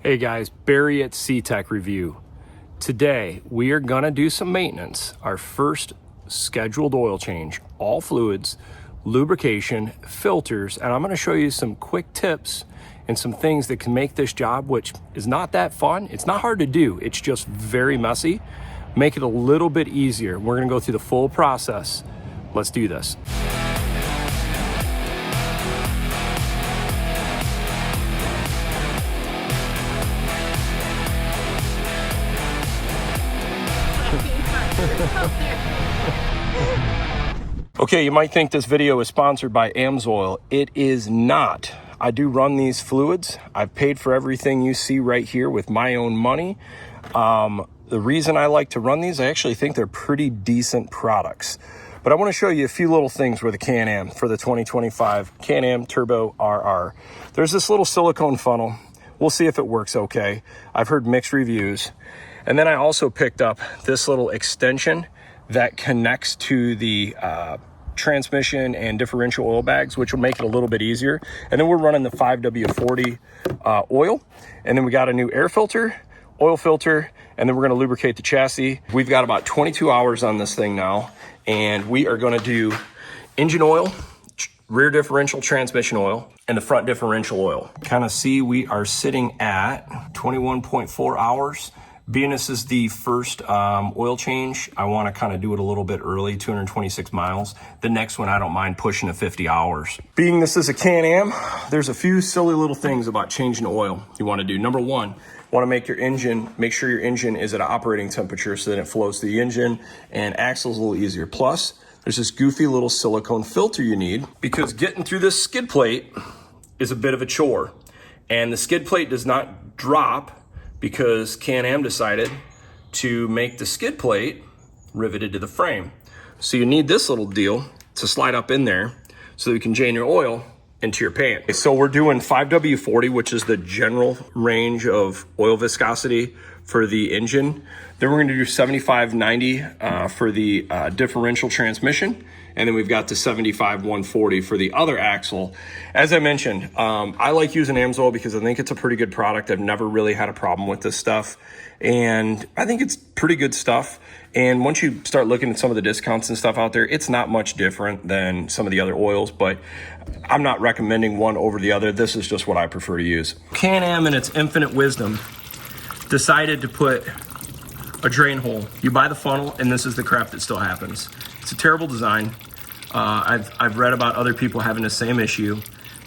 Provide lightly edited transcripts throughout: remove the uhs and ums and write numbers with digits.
Hey guys, Barry at CTech-review. Today we are gonna do some maintenance. Our first scheduled oil change, all fluids, lubrication, filters, and I'm gonna show you some quick tips and some things that can make this job, which is not that fun. It's not hard to do, it's just very messy. Make it a little bit easier. We're gonna go through the full process. Let's do this. Okay, you might think this video is sponsored by AMSOIL. It is not. I do run these fluids. I've paid for everything you see right here with my own money. The reason I like to run these, I actually think they're pretty decent products. But I want to show you a few little things with the Can-Am for the 2025 Can-Am Turbo RR. There's this little silicone funnel. We'll see if it works okay. I've heard mixed reviews. And then I also picked up this little extension that connects to the transmission and differential oil bags, which will make it a little bit easier. And then we're running the 5W40 oil. And then we got a new air filter, oil filter, and then we're gonna lubricate the chassis. We've got about 22 hours on this thing now, and we are gonna do engine oil, rear differential transmission oil, and the front differential oil. Kind of see we are sitting at 21.4 hours. Being this is the first oil change, I want to kind of do it a little bit early, 226 miles. The next one, I don't mind pushing to 50 hours. Being this is a Can-Am, there's a few silly little things about changing oil you want to do. Number one, you want to make sure your engine is at operating temperature so that it flows through the engine and axles a little easier. Plus, there's this goofy little silicone filter you need because getting through this skid plate is a bit of a chore. And the skid plate does not drop because Can-Am decided to make the skid plate riveted to the frame. So you need this little deal to slide up in there so that you can drain your oil into your pan. So we're doing 5W40, which is the general range of oil viscosity for the engine. Then we're gonna do 7590 for the differential transmission. And then we've got the 75-140 for the other axle. As I mentioned, I like using AMSOIL because I think it's a pretty good product. I've never really had a problem with this stuff. And I think it's pretty good stuff. And once you start looking at some of the discounts and stuff out there, it's not much different than some of the other oils, but I'm not recommending one over the other. This is just what I prefer to use. Can-Am in its infinite wisdom decided to put a drain hole. You buy the funnel and this is the crap that still happens. It's a terrible design. I've read about other people having the same issue,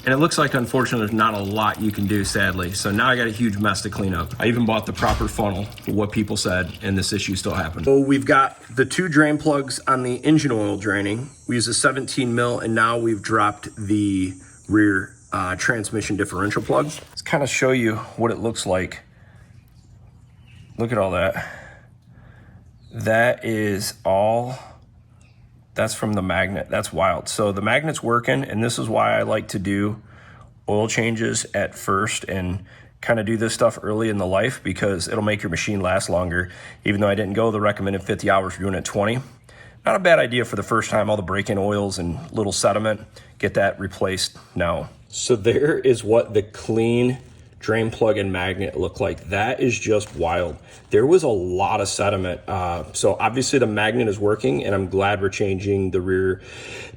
and it looks like, unfortunately, there's not a lot you can do, sadly. So now I got a huge mess to clean up. I even bought the proper funnel for what people said, and this issue still happened. So we've got the two drain plugs on the engine oil draining. We use a 17 mil, and now we've dropped the rear transmission differential plug. Let's kind of show you what it looks like. Look at all that. That is all. That's from the magnet. That's wild. So the magnet's working, and this is why I like to do oil changes at first and kind of do this stuff early in the life, because it'll make your machine last longer. Even though I didn't go the recommended 50 hours, we're doing it 20. Not a bad idea for the first time. All the break-in oils and little sediment, get that replaced now. So there is what the clean drain plug and magnet look like. That is just wild. There was a lot of sediment. So obviously the magnet is working, and I'm glad we're changing the rear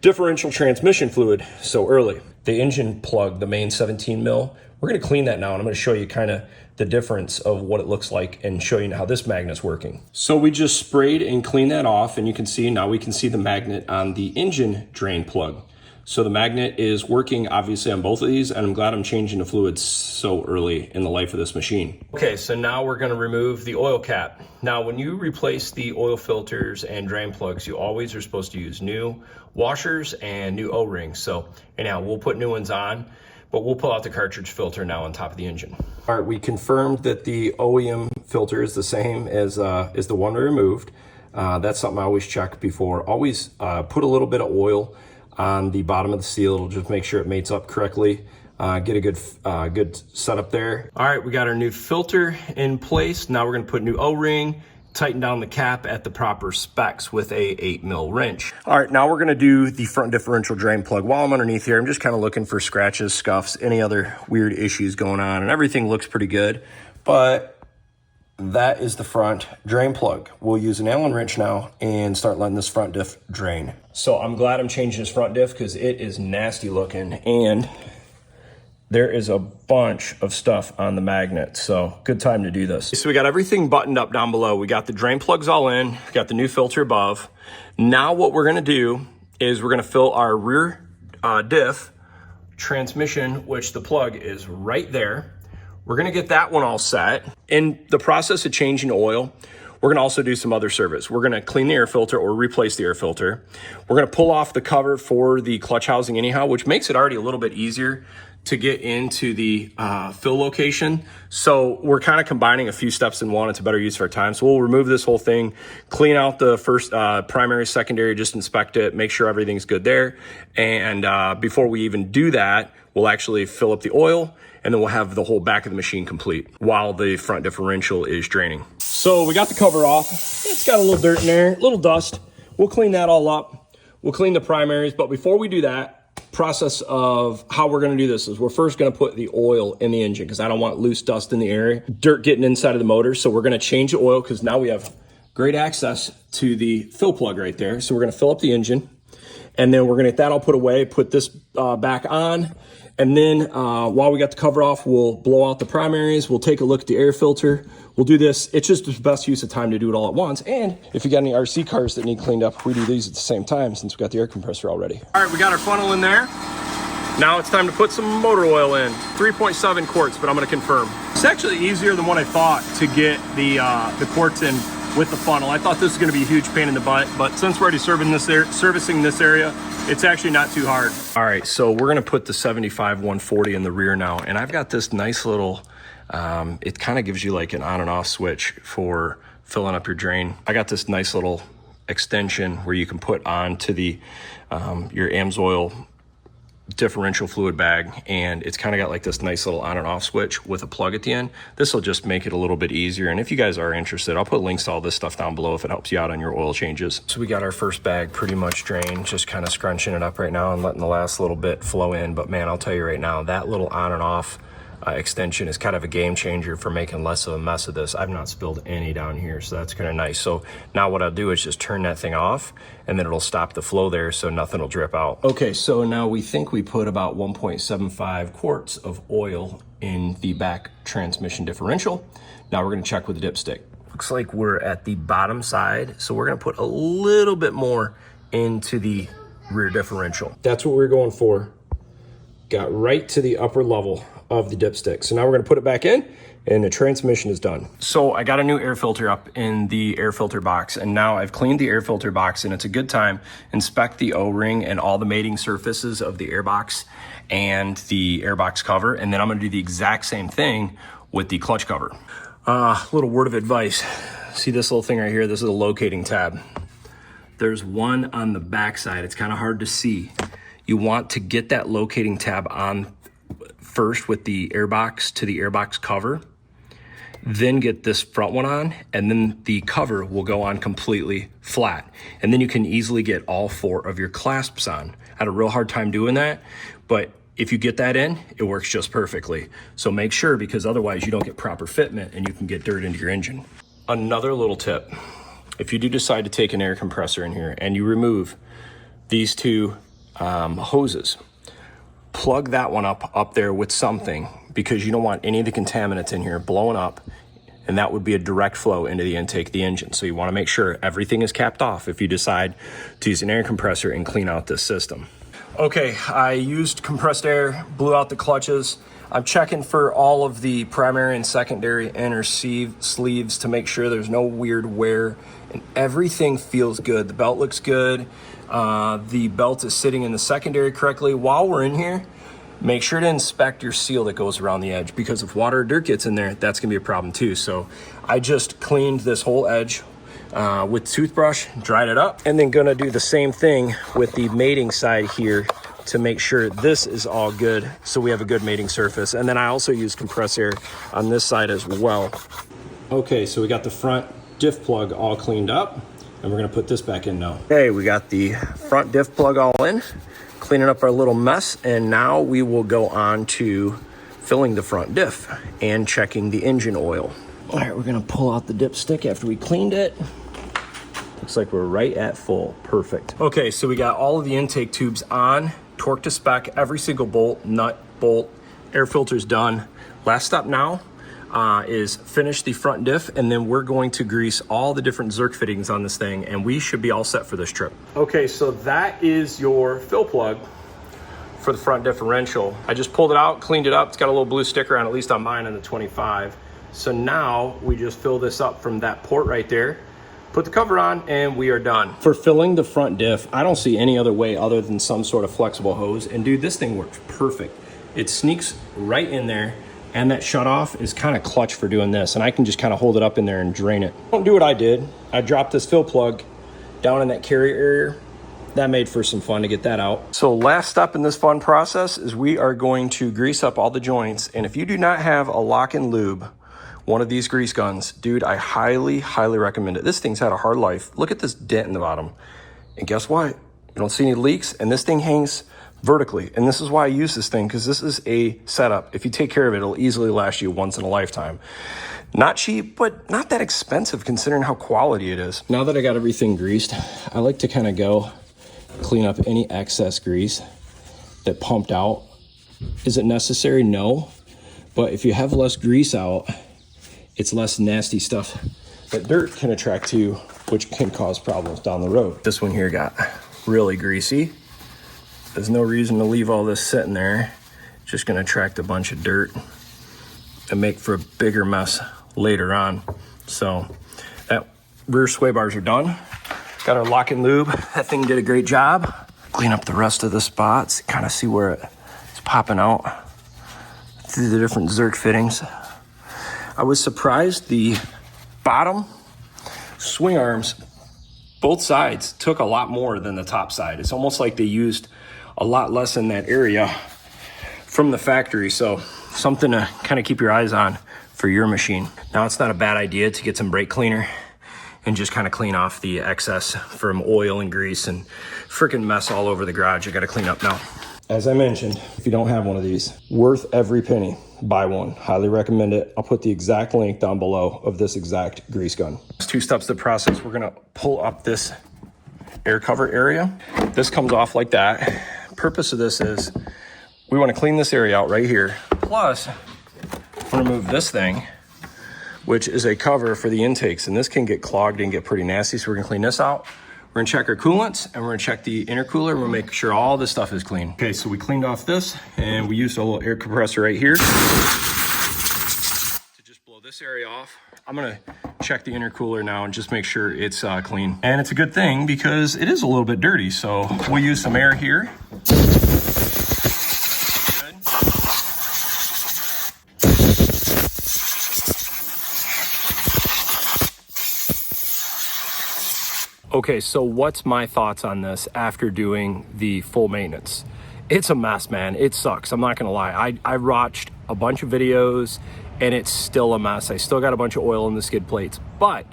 differential transmission fluid so early. The engine plug, the main 17 mil, we're gonna clean that now, and I'm gonna show you kind of the difference of what it looks like and show you how this magnet's working. So we just sprayed and cleaned that off, and you can see, now we can see the magnet on the engine drain plug. So the magnet is working obviously on both of these, and I'm glad I'm changing the fluids so early in the life of this machine. Okay, so now we're gonna remove the oil cap. Now, when you replace the oil filters and drain plugs, you always are supposed to use new washers and new O-rings. So anyhow, we'll put new ones on, but we'll pull out the cartridge filter now on top of the engine. All right, we confirmed that the OEM filter is the same as the one we removed. That's something I always check before. Always put a little bit of oil on the bottom of the seal. It'll just make sure it mates up correctly. Get a good setup there. All right, we got our new filter in place. Now we're gonna put new O-ring, tighten down the cap at the proper specs with a 8 mil wrench. All right, now we're gonna do the front differential drain plug. While I'm underneath here, I'm just kind of looking for scratches, scuffs, any other weird issues going on, and everything looks pretty good. But that is the front drain plug. We'll use an Allen wrench now and start letting this front diff drain. So I'm glad I'm changing this front diff because it is nasty looking and there is a bunch of stuff on the magnet. So good time to do this. So we got everything buttoned up down below. We got the drain plugs all in, got the new filter above. Now what we're gonna do is we're gonna fill our rear diff transmission, which the plug is right there. We're gonna get that one all set. In the process of changing oil, we're gonna also do some other service. We're gonna clean the air filter or replace the air filter. We're gonna pull off the cover for the clutch housing anyhow, which makes it already a little bit easier to get into the fill location. So we're kind of combining a few steps in one. It's a better use of our time. So we'll remove this whole thing, clean out the first primary, secondary, just inspect it, make sure everything's good there. And before we even do that, we'll actually fill up the oil and then we'll have the whole back of the machine complete while the front differential is draining. So we got the cover off. It's got a little dirt in there, a little dust. We'll clean that all up. We'll clean the primaries, but before we do that, process of how we're going to do this is we're first going to put the oil in the engine because I don't want loose dust in the air, dirt getting inside of the motor. So we're going to change the oil because now we have great access to the fill plug right there. So we're going to fill up the engine and then we're going to get that all put away, put this back on. And then while we got the cover off, we'll blow out the primaries. We'll take a look at the air filter. We'll do this. It's just the best use of time to do it all at once. And if you got any RC cars that need cleaned up, we do these at the same time since we got the air compressor already. All right, we got our funnel in there. Now it's time to put some motor oil in. 3.7 quarts, but I'm gonna confirm. It's actually easier than what I thought to get the quarts in with the funnel. I thought this was gonna be a huge pain in the butt, but since we're already servicing this area, it's actually not too hard. All right, so we're gonna put the 75-140 in the rear now, and I've got this nice little, it kind of gives you like an on and off switch for filling up your drain. I got this nice little extension where you can put on to the your AMSOIL differential fluid bag, and it's kind of got like this nice little on and off switch with a plug at the end. This will just make it a little bit easier, and if you guys are interested, I'll put links to all this stuff down below if it helps you out on your oil changes. So we got our first bag pretty much drained, just kind of scrunching it up right now and letting the last little bit flow in. But man, I'll tell you right now, that little on and off extension is kind of a game changer for making less of a mess of this. I've not spilled any down here, so that's kind of nice. So now what I'll do is just turn that thing off and then it'll stop the flow there so nothing will drip out. Okay, so now we think we put about 1.75 quarts of oil in the back transmission differential. Now we're gonna check with the dipstick. Looks like we're at the bottom side, so we're gonna put a little bit more into the rear differential. That's what we're going for. Got right to the upper level of the dipstick. So now we're gonna put it back in and the transmission is done. So I got a new air filter up in the air filter box, and now I've cleaned the air filter box, and it's a good time. Inspect the O-ring and all the mating surfaces of the airbox and the airbox cover, and then I'm gonna do the exact same thing with the clutch cover. Little word of advice. See this little thing right here? This is a locating tab. There's one on the back side. It's kind of hard to see. You want to get that locating tab on first with the airbox to the airbox cover, then get this front one on, and then the cover will go on completely flat. And then you can easily get all four of your clasps on. I had a real hard time doing that, but if you get that in, it works just perfectly. So make sure, because otherwise you don't get proper fitment and you can get dirt into your engine. Another little tip, if you do decide to take an air compressor in here and you remove these two hoses, plug that one up there with something, because you don't want any of the contaminants in here blowing up, and that would be a direct flow into the intake of the engine. So you want to make sure everything is capped off if you decide to use an air compressor and clean out this system. Okay, I used compressed air, blew out the clutches. I'm checking for all of the primary and secondary inner sleeves to make sure there's no weird wear, and everything feels good. The belt looks good. The belt is sitting in the secondary correctly. While we're in here, make sure to inspect your seal that goes around the edge, because if water or dirt gets in there, that's gonna be a problem too. So I just cleaned this whole edge with toothbrush, dried it up, and then gonna do the same thing with the mating side here to make sure this is all good so we have a good mating surface. And then I also use compressed air on this side as well. Okay, so we got the front diff plug all cleaned up, and we're gonna put this back in now. Okay, we got the front diff plug all in, cleaning up our little mess, and now we will go on to filling the front diff and checking the engine oil. All right, we're gonna pull out the dipstick after we cleaned it. Looks like we're right at full, perfect. Okay, so we got all of the intake tubes on, torque to spec, every single bolt, nut, bolt, air filter's done. Last step now is finish the front diff, and then we're going to grease all the different Zerk fittings on this thing, and we should be all set for this trip. Okay, so that is your fill plug for the front differential. I just pulled it out, cleaned it up. It's got a little blue sticker on, at least on mine on the 25. So now we just fill this up from that port right there, put the cover on, and we are done. For filling the front diff, I don't see any other way other than some sort of flexible hose. And dude, this thing works perfect. It sneaks right in there, and that shutoff is kind of clutch for doing this. And I can just kind of hold it up in there and drain it. Don't do what I did. I dropped this fill plug down in that carrier area. That made for some fun to get that out. So last step in this fun process is we are going to grease up all the joints. And if you do not have a lock and lube, one of these grease guns, dude, I highly, highly recommend it. This thing's had a hard life. Look at this dent in the bottom. And guess what? You don't see any leaks, and this thing hangs vertically. And this is why I use this thing, because this is a setup. If you take care of it, it'll easily last you once in a lifetime. Not cheap, but not that expensive considering how quality it is. Now that I got everything greased, I like to kind of go clean up any excess grease that pumped out. Is it necessary? No. But if you have less grease out, it's less nasty stuff that dirt can attract to, which can cause problems down the road. This one here got really greasy. There's no reason to leave all this sitting there. It's just gonna attract a bunch of dirt and make for a bigger mess later on. So that rear sway bars are done. Got our lock and lube. That thing did a great job. Clean up the rest of the spots, kind of see where it's popping out through the different Zerk fittings. I was surprised the bottom swing arms, both sides, took a lot more than the top side. It's almost like they used a lot less in that area from the factory. So something to kind of keep your eyes on for your machine. Now it's not a bad idea to get some brake cleaner and just kind of clean off the excess from oil and grease and freaking mess all over the garage. I got to clean up now. As I mentioned, if you don't have one of these, worth every penny, buy one. Highly recommend it. I'll put the exact link down below of this exact grease gun. There's 2 steps to the process. We're gonna pull up this air cover area. This comes off like that. Purpose of this is we want to clean this area out right here. Plus, I'm gonna remove this thing, which is a cover for the intakes, and this can get clogged and get pretty nasty. So we're gonna clean this out. We're gonna check our coolants, and we're gonna check the intercooler. We're gonna make sure all this stuff is clean. Okay, so we cleaned off this, and we used a little air compressor right here to just blow this area off. I'm gonna check the intercooler now and just make sure it's clean. And it's a good thing because it is a little bit dirty, so we'll use some air here. Okay, so what's my thoughts on this after doing the full maintenance? It's a mess, man. It sucks. I'm not gonna lie. I watched a bunch of videos and it's still a mess. I still got a bunch of oil in the skid plates, but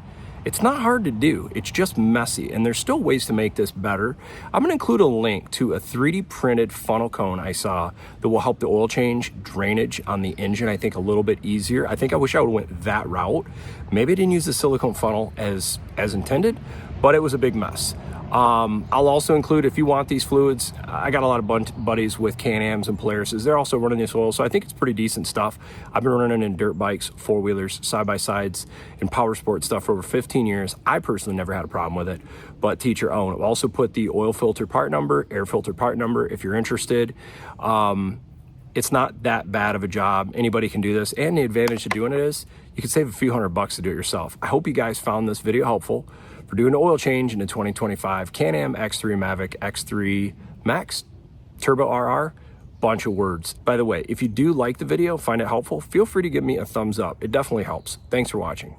it's not hard to do. It's just messy, and there's still ways to make this better. I'm gonna include a link to a 3D printed funnel cone I saw that will help the oil change drainage on the engine, I think, a little bit easier. I think I wish I would've went that route. Maybe I didn't use the silicone funnel as intended, but it was a big mess. I'll also include, if you want these fluids, I got a lot of buddies with Can-Ams and Polarises. They're also running this oil, so I think it's pretty decent stuff. I've been running in dirt bikes, 4-wheelers, side-by-sides, and power sport stuff for over 15 years. I personally never had a problem with it, but teach your own. I'll also put the oil filter part number, air filter part number, if you're interested. It's not that bad of a job. Anybody can do this, and the advantage of doing it is you can save a few $100 to do it yourself. I hope you guys found this video helpful for doing an oil change in the 2025 Can-Am X3 Maverick X3 Max Turbo RR. Bunch of words. By the way, if you do like the video, find it helpful, feel free to give me a thumbs up. It definitely helps. Thanks for watching.